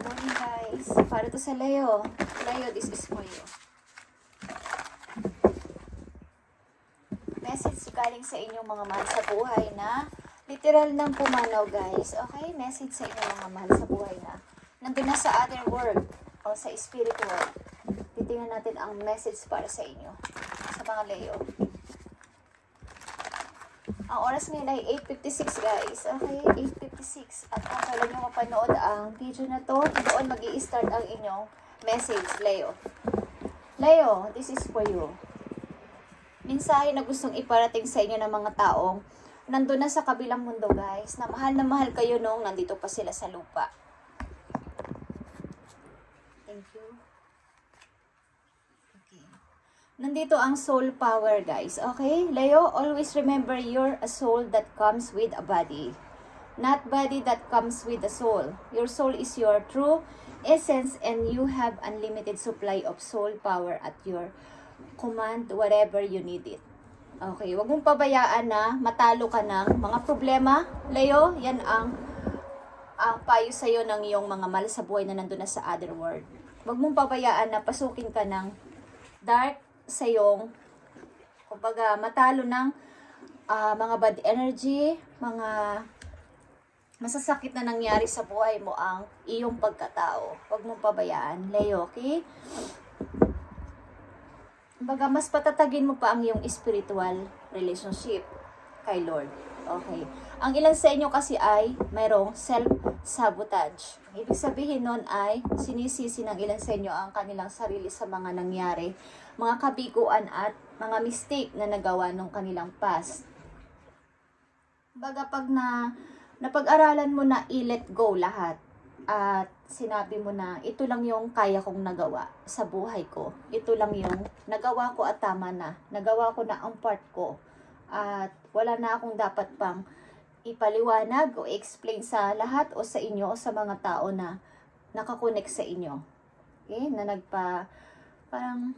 morning guys. Para to sa Leo. Leo, this is for you. Message galing sa inyong mga mahal sa buhay na literal ng pumanaw guys. Okay? Message sa inyong mga mahal sa buhay na nandun na sa other world o sa spirit world. Titingnan natin ang message para sa inyo. Sa mga Leo. Ang oras ngayon ay 8:56 guys. Okay? 8:56. At kung kailan nyo mapanood ang video na to, doon mag-i-start ang inyong message, Leo. Leo, this is for you. Mensahe na gustong iparating sa inyo ng mga taong nandun na sa kabilang mundo guys. Na mahal kayo nung nandito pa sila sa lupa. Thank you. Nandito ang soul power guys. Okay? Leo, always remember you're a soul that comes with a body. Not body that comes with a soul. Your soul is your true essence and you have unlimited supply of soul power at your command wherever you need it. Okay? Huwag mong pabayaan na matalo ka ng mga problema. Leo, yan ang payo sa'yo ng iyong mga mahal sa buhay na nandun na sa other world. Huwag mong pabayaan na pasukin ka ng dark sa iyong, kumbaga, matalo ng mga bad energy, mga masasakit na nangyari sa buhay mo ang iyong pagkatao. Huwag mong pabayaan, Leo, okay? Kumbaga, mas patatagin mo pa ang iyong spiritual relationship kay Lord. Okay. Ang ilan sa inyo kasi ay mayroong self-sabotage. Ibig sabihin nun ay sinisisi ng ilan sa inyo ang kanilang sarili sa mga nangyari, mga kabiguan at mga mistake na nagawa nung kanilang past. Baga pag napag-aralan mo na i-let go lahat at sinabi mo na ito lang yung kaya kong nagawa sa buhay ko. Ito lang yung nagawa ko at tama na. Nagawa ko na ang part ko. At wala na akong dapat pang ipaliwanag o explain sa lahat o sa inyo o sa mga tao na nakakonek sa inyo. Okay? Na parang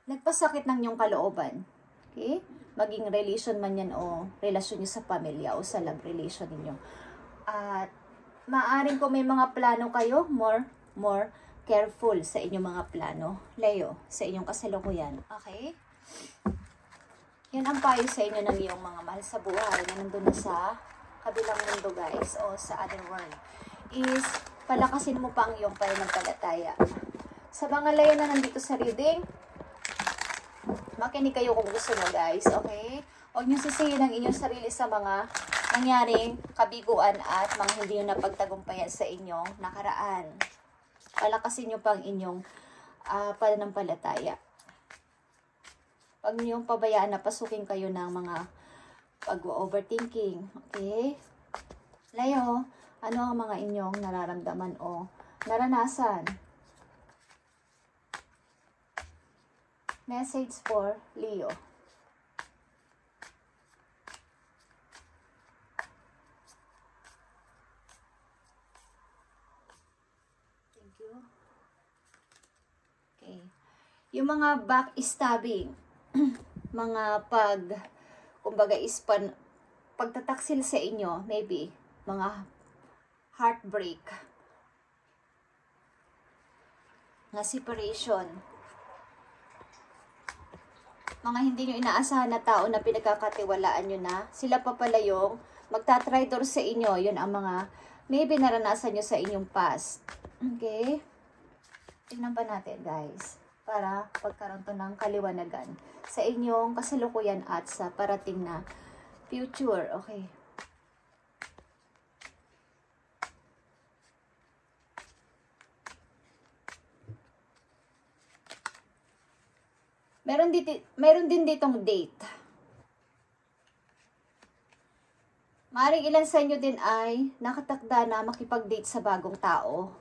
nagpasakit ng inyong kalooban. Okay? Maging relation man yan o relasyon nyo sa pamilya o sa love relation ninyo. At maaring kung may mga plano kayo, more careful sa inyong mga plano. Leo, sa inyong kasalukuyan. Okay? Yan ang payo sa inyo ng iyong mga mahal sa buhay na nandun na sa kabilang mundo guys o sa other world. Is palakasin mo pa ang iyong pananampalataya. Sa mga Leo na nandito sa reading, makinig kayo kung gusto nyo guys, okay? Huwag nyo sisihin ang inyong sarili sa mga nangyaring kabiguan at mga hindi nyo napagtagumpayan sa inyong nakaraan. Palakasin nyo pa ang inyong pananampalataya. Huwag niyong pabayaan na pasukin kayo ng mga pag-overthinking. Okay? Leo, ano ang mga inyong nararamdaman o naranasan? Message for Leo. Thank you. Okay. Yung mga backstabbing, mga kumbaga pagtataksil sa inyo, maybe, mga heartbreak, na separation, mga hindi nyo inaasahan na tao na pinagkakatiwalaan nyo na, sila pa pala yung magtatraidor sa inyo, yun ang mga maybe naranasan nyo sa inyong past. Okay? Tingnan pa natin guys, para pagkaroon to ng kaliwanagan sa inyong kasalukuyan at sa parating na future. Okay. Meron din ditong date. Maaaring ilan sa inyo din ay nakatakda na makipag-date sa bagong tao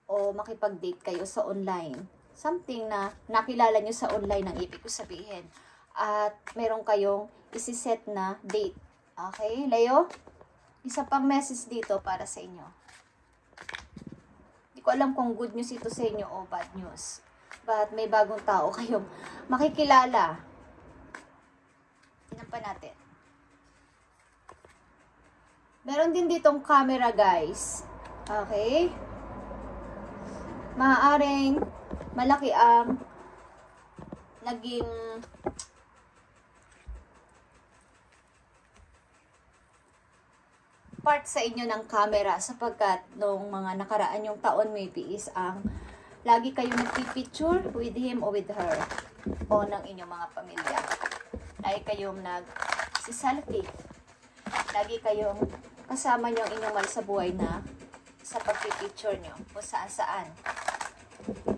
o makipag-date kayo sa online. Something na nakilala nyo sa online ang ibig ko sabihin. At meron kayong isiset na date. Okay, Leo? Isa pang message dito para sa inyo. Hindi ko alam kung good news ito sa inyo o bad news. But may bagong tao kayong makikilala. Tingnan pa natin. Meron din ditong camera guys. Okay? Maaaring malaki ang naging part sa inyo ng camera sapagkat nung mga nakaraan yung taon maybe is ang lagi kayong nagpipicture with him o with her o ng inyong mga pamilya. Lagi kayong nag-selfie. Lagi kayong kasama nyo ang inyong mahal sa buhay na sa pagpipicture nyo kung saan saan.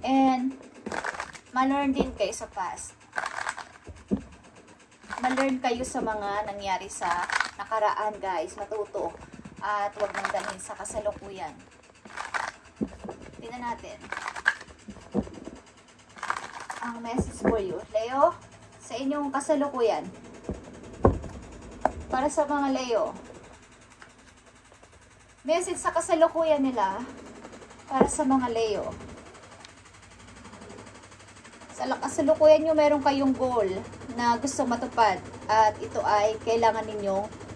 And ma-learn din kayo sa past. Ma-learn kayo sa mga nangyari sa nakaraan, guys. Matuto. At huwag nang dalhin sa kasalukuyan. Tingnan natin. Ang message for you. Leo, sa inyong kasalukuyan. Para sa mga Leo. Message sa kasalukuyan nila. Para sa mga Leo. Sa kasalukuyan nyo, meron kayong goal na gusto matupad. At ito ay kailangan ninyong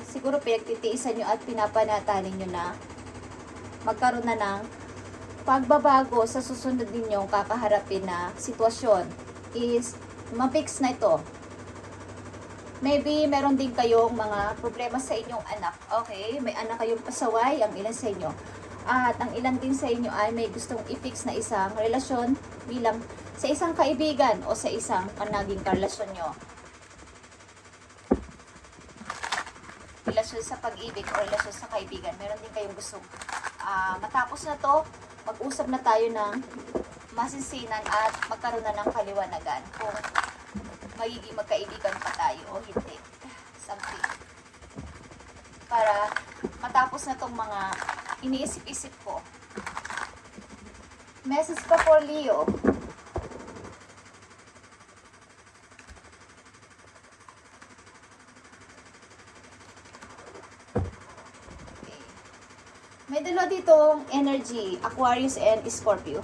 siguro pinagtitiisan nyo at pinapanatanin nyo na magkaroon na ng pagbabago sa susunod ninyong kakaharapin na sitwasyon is ma-fix na ito. Maybe meron din kayong mga problema sa inyong anak. Okay? May anak kayong pasaway, ang ilan sa inyo. At ang ilan din sa inyo ay may gustong i-fix na isang relasyon bilang sa isang kaibigan o sa isang naging karelasyon nyo. Relasyon sa pag-ibig o relasyon sa kaibigan. Meron din kayong gustong matapos na to, mag-usap na tayo ng masisinan at magkaroon na ng kaliwanagan kung magiging magkaibigan pa tayo o hindi. Something. Para matapos na tong mga iniisip-isip ko. Message pa for Leo. May dalawa ditong energy, Aquarius and Scorpio,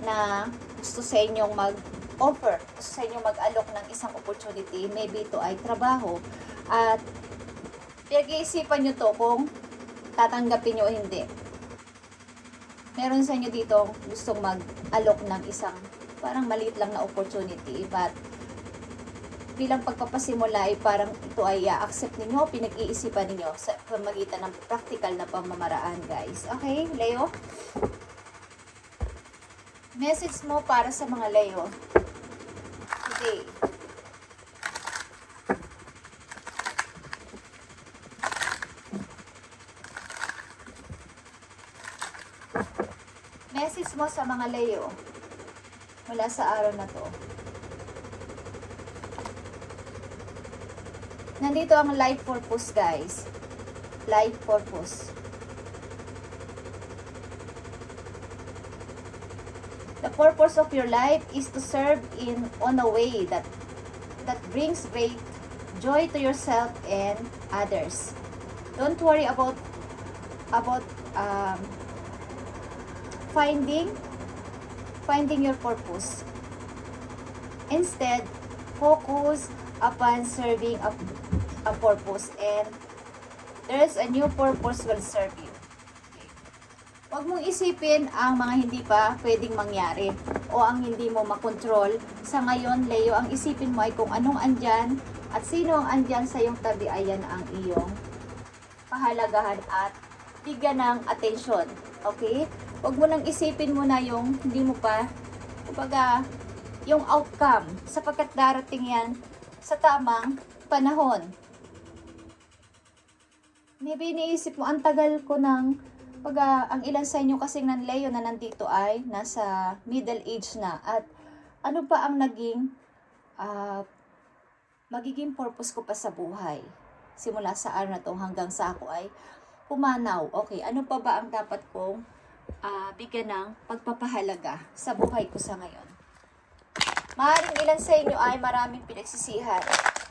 na gusto sa inyong mag-offer, gusto sa inyong mag-alok ng isang opportunity. Maybe ito ay trabaho. At pinag-iisipan nyo to kung tatanggapin nyo o hindi. Meron sa inyo dito gustong mag-alok ng isang parang maliit lang na opportunity. But bilang pagpapasimula ay parang ito ay accept ninyo, pinag-iisipan ninyo sa pamagitan ng practical na pamamaraan, guys. Okay, Leo? Message mo para sa mga Leo today. Message mo sa mga Leo mula sa araw na to. Nandito ang life purpose, guys. Life purpose. The purpose of your life is to serve on a way that brings great joy to yourself and others. Don't worry about finding your purpose. Instead, focus upon serving a purpose, and there's a new purpose will serve you. Okay. Huwag mong isipin ang mga hindi pa pwedeng mangyari o ang hindi mo makontrol. Sa ngayon, Leo, ang isipin mo ay kung anong andyan at sino ang andyan sa iyong tabi, ayan ang iyong pahalagahan at bigyan ng atensyon. Okay? Huwag mo nang isipin mo na yung hindi mo pa, kumbaga, yung outcome, sapagkat darating yan sa tamang panahon. Maybe iniisip mo, ang tagal ko ng, ang ilan sa inyo kasing ng Leo na nandito ay nasa middle age na. At ano pa ang magiging purpose ko pa sa buhay? Simula sa araw na to hanggang sa ako ay pumanaw. Okay, ano pa ba ang dapat kong bigyan ng pagpapahalaga sa buhay ko sa ngayon? Maaaring ilan sa inyo ay maraming pinagsisihan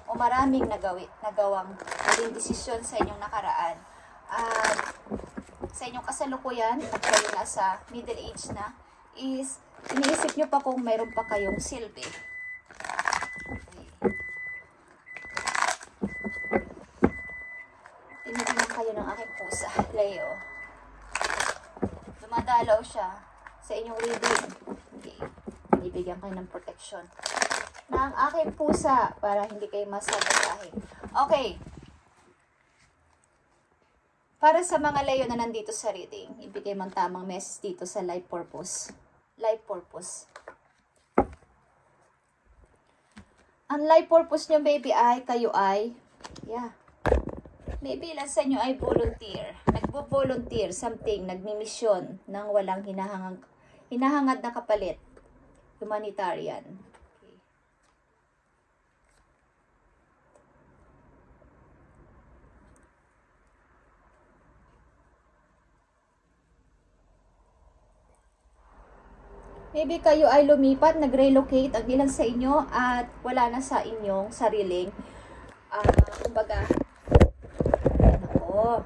o maraming nagawang maling desisyon sa inyong nakaraan. Sa inyong kasalukuyan at kayo nasa middle age na is iniisip nyo pa kung mayroon pa kayong silbi. Okay. Tinitingnan kayo ng aking pusa, Leo. dumadalaw siya sa inyong reading. Okay. Bibigyan kayo ng protection ng aking pusa para hindi kayo masabotahin. Okay. Para sa mga Leo na nandito sa reading, ibigay mo ang tamang message dito sa life purpose. Life purpose. Ang life purpose nyo, baby, ay kayo ay, maybe ilan sa inyo ay volunteer. Nagbo-volunteer, something, nagmimisyon ng walang hinahangad na kapalit. Humanitarian. Okay. Maybe kayo ay lumipat, nag-relocate ang ilan sa inyo at wala na sa inyong sariling kumbaga, ako.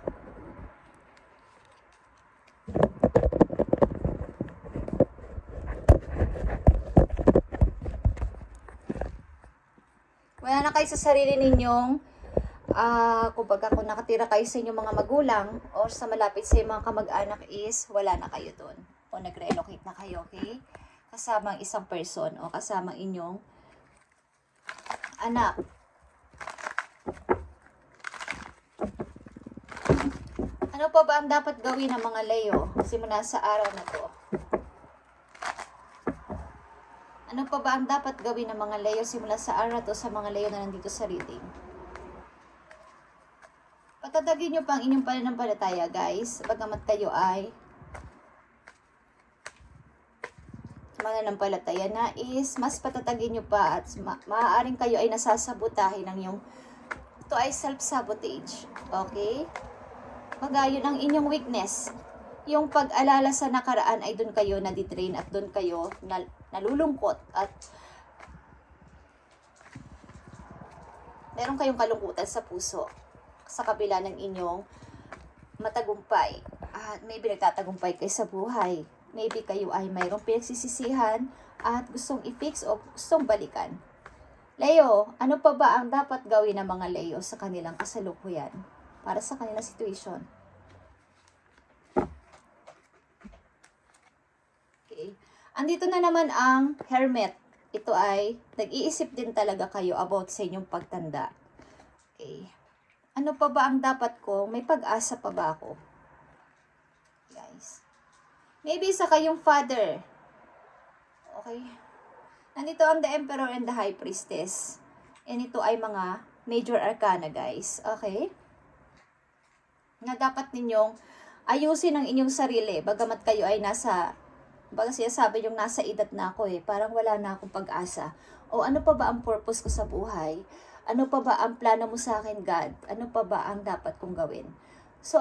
Wala na kayo sa sarili ninyong kumbaga kung nakatira kayo sa inyong mga magulang o sa malapit sa inyong mga kamag-anak is wala na kayo doon. O nag-relocate na kayo, okay? Kasama ang isang person o kasama inyong anak. Ano pa ba ang dapat gawin ng mga Leo simula sa araw na to? Ano pa ba ang dapat gawin ng mga Leo simula sa araw na to sa mga Leo na nandito sa reading? Patatagin nyo pa ang inyong pananampalataya, guys. Bagamat kayo ay mananampalataya na is mas patatagin nyo pa at maaaring kayo ay nasasabutahin ng yung ito ay self-sabotage. Okay? Magayon ang inyong weakness. Yung pag-alala sa nakaraan ay doon kayo naditrain at doon kayo nalulungkot at meron kayong kalungkutan sa puso sa kabila ng inyong matagumpay. At maybe nagtatagumpay kayo sa buhay. Maybe kayo ay mayroong pinagsisisihan at gustong i-fix o gustong balikan. Leo, ano pa ba ang dapat gawin ng mga Leo sa kanilang kasalukuyan para sa kanilang situation? Okay. Andito na naman ang Hermit. Ito ay nag-iisip din talaga kayo about sa inyong pagtanda. Okay. Ano pa ba ang dapat ko? May pag-asa pa ba ako? Guys. Maybe sa kayong father. Okay. Nandito ang the Emperor and the High Priestess. And ito ay mga major arcana, guys. Okay. Na dapat ninyong ayusin ang inyong sarili. Bagamat kayo ay baga sinasabi yung nasa edad na ako parang wala na akong pag-asa. O ano pa ba ang purpose ko sa buhay? Ano pa ba ang plano mo sa akin, God? Ano pa ba ang dapat kong gawin? So,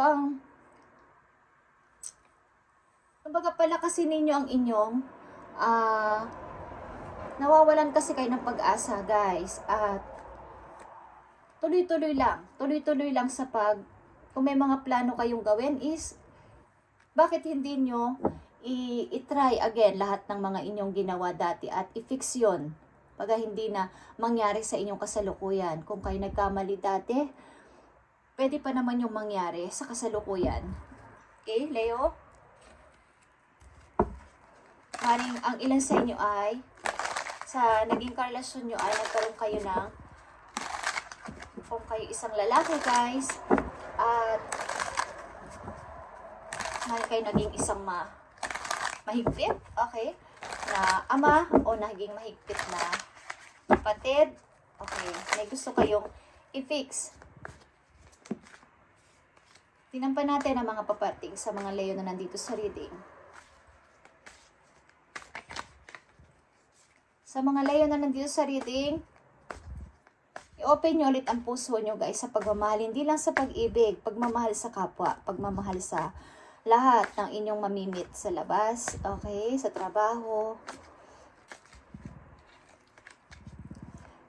kumbaga palakasin ninyo ang inyong nawawalan kasi kayo ng pag-asa, guys. At tuloy-tuloy lang sa kung may mga plano kayong gawin is bakit hindi nyo i-try again lahat ng mga inyong ginawa dati at i-fix yun pag hindi na mangyari sa inyong kasalukuyan. Kung kayo nagkamali dati, pwede pa naman yung mangyari sa kasalukuyan. Okay, Leo? Maring ang ilan sa inyo ay sa naging karelasyon nyo ay nagkaroon kayo ng kung kayo isang lalaki, guys, at maring kayo naging isang mahigpit, okay, na ama o naging mahigpit na kapatid. Okay, may gusto kayong i-fix. Tingnan pa natin ang mga paparting sa mga Leo na nandito sa reading. Sa mga Leo na nandito sa reading, i-open nyo ulit ang puso nyo, guys, sa pagmamahal. Hindi lang sa pag-ibig, pagmamahal sa kapwa, pagmamahal sa lahat ng inyong mamimit sa labas, okay, sa trabaho.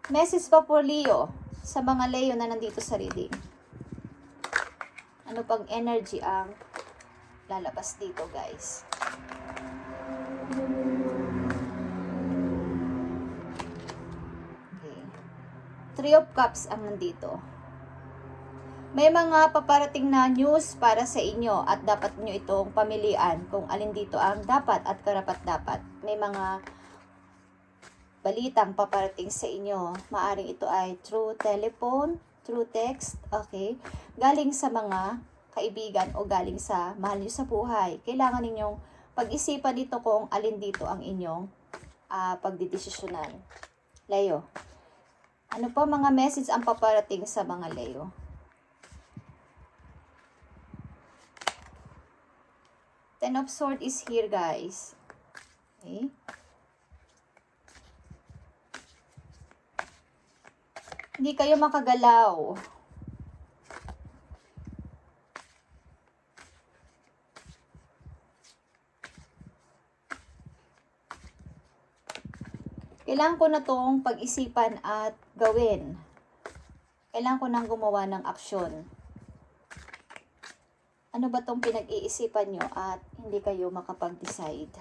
Message pa po, Leo, sa mga Leo na nandito sa reading. Ano pang energy ang lalabas dito, guys? Three of Cups ang nandito. May mga paparating na news para sa inyo at dapat nyo itong pamilian kung alin dito ang dapat at karapat-dapat. May mga balitang paparating sa inyo. Maaring ito ay through telephone, through text, okay? Galing sa mga kaibigan o galing sa mahal nyo sa buhay. Kailangan ninyong pag-isipan dito kung alin dito ang inyong pagdidesisyonan. Leo. Ano po mga message ang paparating sa mga Leo? Ten of Swords is here, guys. Okay. Hindi kayo makagalaw. Kailangan ko na itong pag-isipan at gawin. Kailangan ko nang gumawa ng aksyon. Ano ba itong pinag-iisipan nyo at hindi kayo makapag-decide?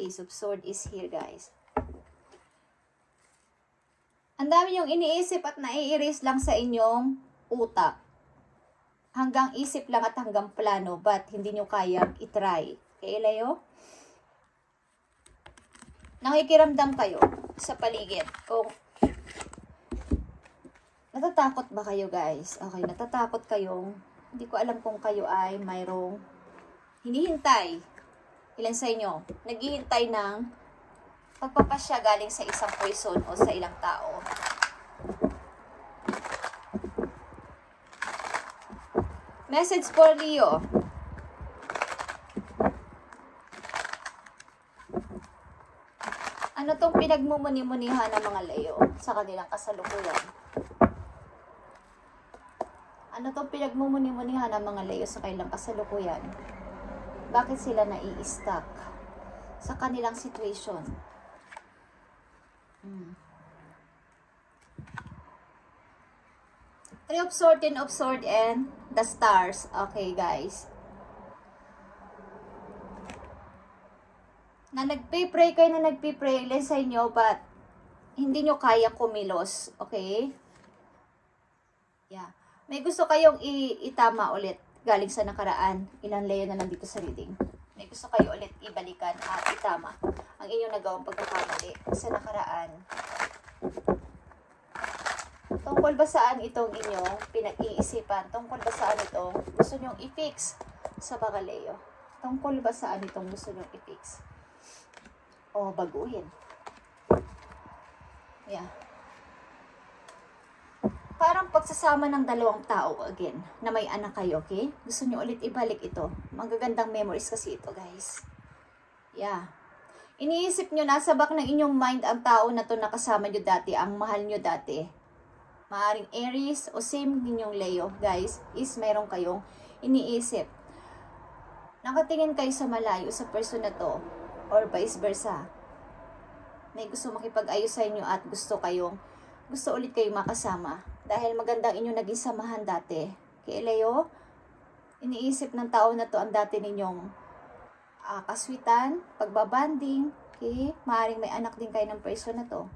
Ace of Swords is here, guys. Ang dami yung iniisip at nai-erase lang sa inyong utak. Hanggang isip lang at hanggang plano, but hindi nyo kayang itry. Okay, Leo? Nakikiramdam kayo sa paligid. Kung natatakot ba kayo, guys? Okay, natatakot kayong, hindi ko alam kung kayo ay mayroong hinihintay. Ilan sa inyo? Naghihintay ng pagpapasya galing sa isang person o sa ilang tao. Message for Leo. Ano tong pinagmumuni-munihan ng mga Leo sa kanilang kasalukuyan? Ano tong pinagmumuni-munihan ng mga Leo sa kanilang kasalukuyan? Bakit sila nai-stuck sa kanilang situation? Three of Swords, Ten of Swords, and the Stars. Okay, guys. Na nagpipray kayo na nagpipray lang sa inyo, but hindi nyo kaya kumilos. Okay? Yeah. May gusto kayong itama ulit galing sa nakaraan. Ilang Leo na nandito sa reading. May gusto kayo ulit ibalikan at itama ang inyong nagawang pagkakamali sa nakaraan. Tungkol ba saan itong inyong pinag-iisipan? Tungkol ba saan itong gusto nyong i-fix sa mga Leo? Tungkol ba saan itong gusto nyong i-fix? O baguhin? Yeah. Parang pagsasama ng dalawang tao again, na may anak kayo, okay? Gusto nyo ulit ibalik ito. Magagandang memories kasi ito, guys. Yeah. Iniisip nyo, nasa back ng inyong mind ang tao na to nakasama nyo dati, ang mahal nyo dati. Maaring Aries o same din yung Leo, guys, is meron kayong iniisip. Nakatingin kayo sa malayo sa person na to, or vice versa. May gusto makipag-ayos sa inyo at gusto ulit kayong makasama. Dahil magandang inyong naging samahan dati. Kay Leo, iniisip ng tao na to ang dati ninyong kaswitan, pagbabanding, okay? Maaaring may anak din kayo ng person na to.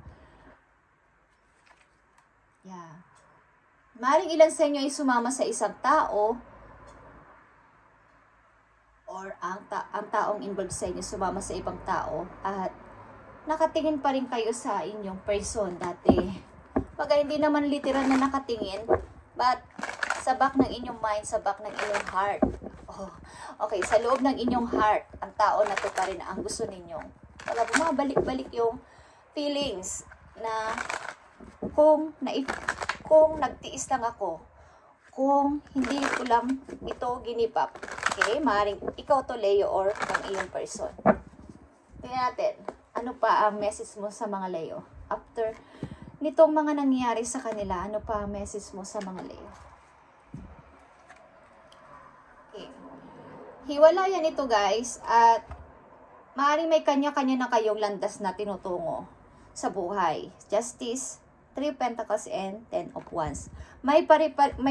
Yeah. Maaaring ilan sa inyo ay sumama sa isang tao or ang taong involved sa inyo sumama sa ibang tao at nakatingin pa rin kayo sa inyong person dati. Pagka hindi naman literal na nakatingin, but sa back ng inyong mind, sa back ng inyong heart. Oh, okay, sa loob ng inyong heart, ang tao na to pa rin ang gusto ninyong. Pagka bumabalik-balik yung feelings na kung nagtiis lang ako, kung hindi ko lang ito ginipap, okay, maaaring ikaw to Leo or ang iyong person. Tingnan natin, ano pa ang message mo sa mga Leo? After nitong mga nangyayari sa kanila, ano pa ang message mo sa mga Leo? Okay. Hiwalayan ito, guys, at maaaring may kanya-kanya na kayong landas na tinutungo sa buhay. Justice, 3 Pentacles, and 10 of Wands. May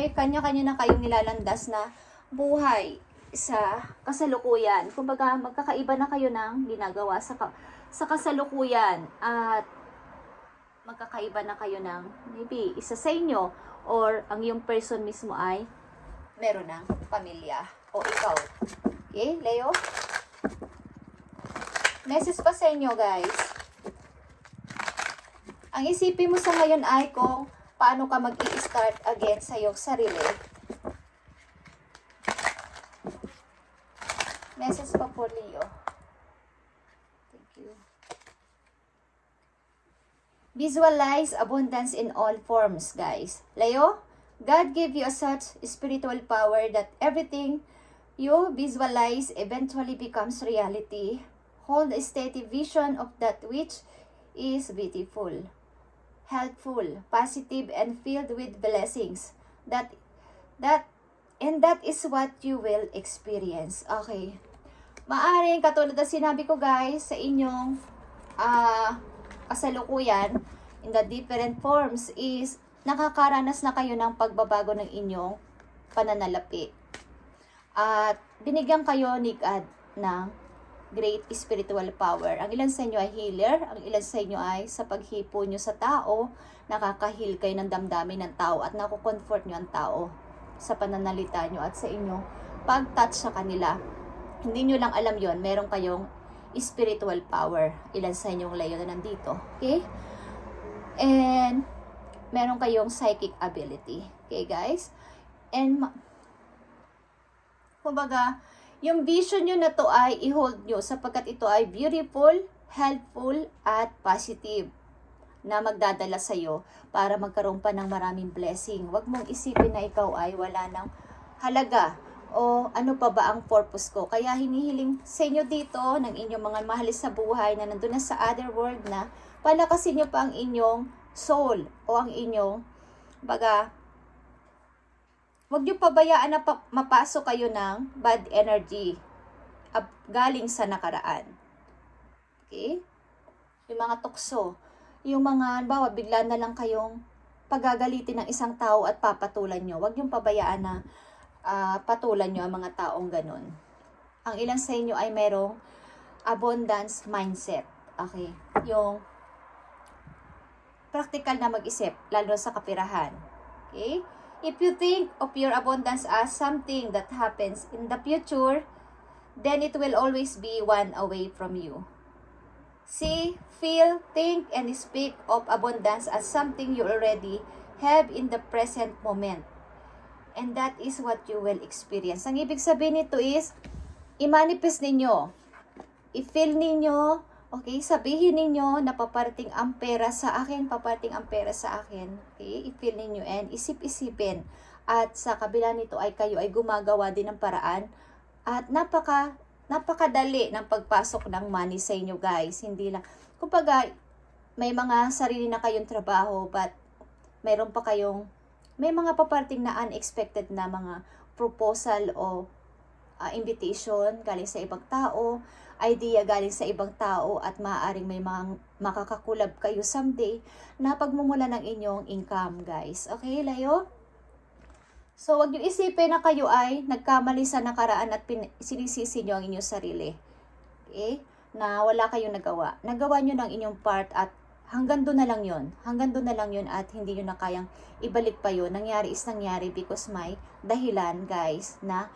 kanya-kanya na kayong nilalandas na buhay sa kasalukuyan. Kumbaga, magkakaiba na kayo ng ginagawa sa kasalukuyan at magkakaiba na kayo ng maybe isa sa inyo or ang yung person mismo ay meron ng pamilya o ikaw. Okay, Leo? Message pa sa inyo, guys. Ang isipin mo sa ngayon ay kung paano ka mag-i-start again sa iyong sarili. Message pa po, Leo. Thank you. Visualize abundance in all forms, guys. Leo, God gave you a such spiritual power that everything you visualize eventually becomes reality. Hold a steady vision of that which is beautiful, helpful, positive, and filled with blessings. That is what you will experience. Okay. Maaring katulad na sinabi ko, guys, sa inyong kasalukuyan in the different forms is nakakaranas na kayo ng pagbabago ng inyong pananalapi. At binigyan kayo ni God ng great spiritual power. Ang ilan sa inyo ay healer, ang ilan sa inyo ay sa paghipo nyo sa tao, nakakahil kayo ng damdamin ng tao at nakukomfort nyo ang tao sa pananalita nyo at sa inyo pag-touch sa kanila. Hindi nyo lang alam yon, meron kayong spiritual power. Ilan sa inyong layo na nandito. Okay? And meron kayong psychic ability. Okay, guys? And kumbaga, yung vision nyo na to ay i-hold nyo sapagkat ito ay beautiful, helpful, at positive na magdadala sa'yo para magkaroon pa ng maraming blessing. Huwag mong isipin na ikaw ay wala ng halaga o ano pa ba ang purpose ko. Kaya hinihiling sa inyo dito ng inyong mga mahal sa buhay na nandun na sa other world na palakasin nyo pa ang inyong soul o ang inyong huwag nyo pabayaan na mapasok kayo ng bad energy galing sa nakaraan. Okay? Yung mga tukso, yung mga, bawa, bigla na lang kayong pagagalitin ng isang tao at papatulan nyo. Huwag nyo pabayaan na patulan nyo ang mga taong ganun. Ang ilan sa inyo ay merong abundance mindset. Okay? Yung practical na mag-isip, lalo sa kapirahan. Okay? If you think of your abundance as something that happens in the future, then it will always be one away from you. See, feel, think, and speak of abundance as something you already have in the present moment. And that is what you will experience. Ang ibig sabihin nito is, i-manifest ninyo. I-feel ninyo, okay? Sabihin ninyo na paparating ang pera sa akin, paparating ang pera sa akin. Okay? I-feel ninyo and isip-isipin. At sa kabila nito ay kayo ay gumagawa din ng paraan. At napakadali ng pagpasok ng money sa inyo, guys. Hindi lang, kumbaga, may mga sarili na kayong trabaho, but may mga paparating na unexpected na mga proposal o invitation galing sa ibang tao, idea galing sa ibang tao, at maaaring may mga makakakulab kayo someday na pagmumula ng inyong income, guys. Okay, Leo? So, wag niyo isipin na kayo ay nagkamali sa nakaraan at sinisisi niyo ang inyong sarili. Okay? Na wala kayong nagawa. Nagawa niyo ng inyong part at hanggang doon na lang yun. Hanggang doon na lang yun at hindi nyo na kayang ibalik pa yun. Nangyari is nangyari because may dahilan, guys, na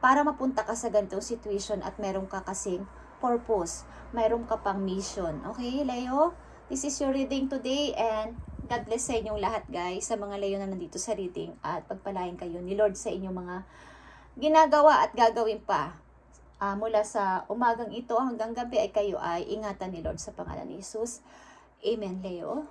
para mapunta ka sa ganitong situation at meron ka kasing purpose. Meron ka pang mission. Okay, Leo? This is your reading today and God bless sa inyong lahat, guys, sa mga Leo na nandito sa reading at pagpalain kayo ni Lord sa inyong mga ginagawa at gagawin pa. Mula sa umagang ito hanggang gabi ay kayo ay ingatan ni Lord sa pangalan ni Jesus. Amen, Leo.